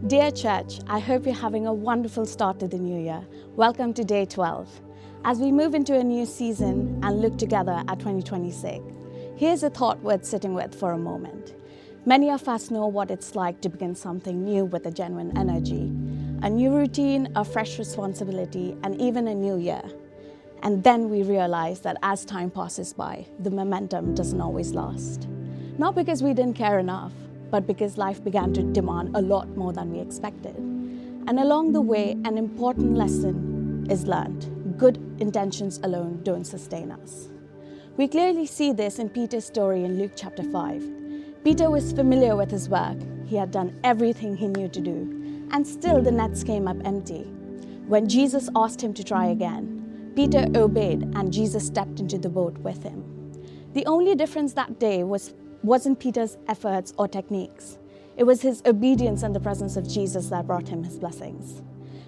Dear Church, I hope you're having a wonderful start to the new year. Welcome to day 12. As we move into a new season and look together at 2026, here's a thought worth sitting with for a moment. Many of us know what it's like to begin something new with a genuine energy, a new routine, a fresh responsibility, and even a new year. And then we realize that as time passes by, the momentum doesn't always last. Not because we didn't care enough, but because life began to demand a lot more than we expected. And along the way, an important lesson is learned. Good intentions alone don't sustain us. We clearly see this in Peter's story in Luke chapter 5. Peter was familiar with his work. He had done everything he knew to do, and still the nets came up empty. When Jesus asked him to try again, Peter obeyed, and Jesus stepped into the boat with him. The only difference that day wasn't Peter's efforts or techniques. It was his obedience and the presence of Jesus that brought him his blessings.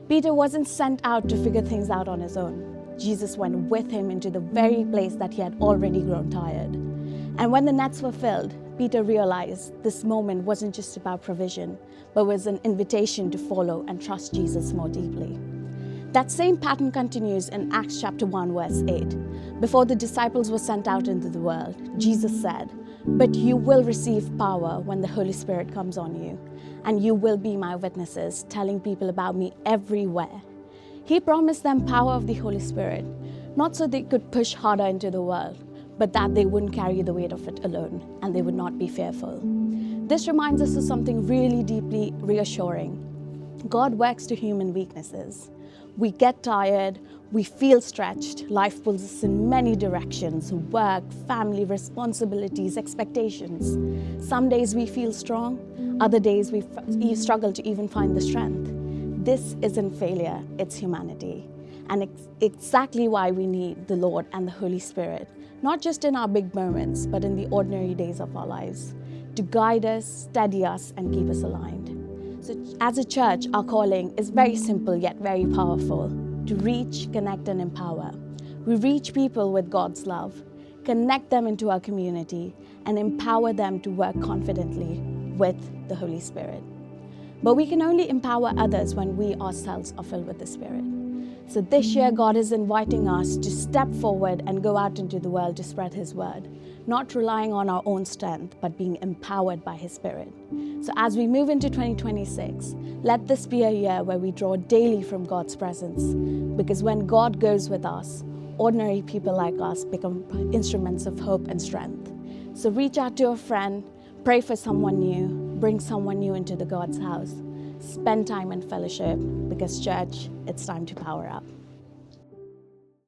Peter wasn't sent out to figure things out on his own. Jesus went with him into the very place that he had already grown tired. And when the nets were filled, Peter realized this moment wasn't just about provision, but was an invitation to follow and trust Jesus more deeply. That same pattern continues in Acts chapter 1, verse 8. Before the disciples were sent out into the world, Jesus said, "But you will receive power when the Holy Spirit comes on you, and you will be my witnesses, telling people about me everywhere." He promised them power of the Holy Spirit, not so they could push harder into the world, but that they wouldn't carry the weight of it alone, and they would not be fearful. This reminds us of something really deeply reassuring. God works to human weaknesses. We get tired, we feel stretched, life pulls us in many directions, work, family, responsibilities, expectations. Some days we feel strong, other days we struggle to even find the strength. This isn't failure, it's humanity. And it's exactly why we need the Lord and the Holy Spirit, not just in our big moments, but in the ordinary days of our lives, to guide us, steady us, and keep us aligned. So as a church, our calling is very simple yet very powerful: to reach, connect, and empower. We reach people with God's love, connect them into our community, and empower them to work confidently with the Holy Spirit. But we can only empower others when we ourselves are filled with the Spirit. So this year, God is inviting us to step forward and go out into the world to spread His word, not relying on our own strength, but being empowered by His Spirit. So as we move into 2026, let this be a year where we draw daily from God's presence, because when God goes with us, ordinary people like us become instruments of hope and strength. So reach out to a friend, pray for someone new, bring someone new into the God's house. Spend time in fellowship, because church, it's time to power up.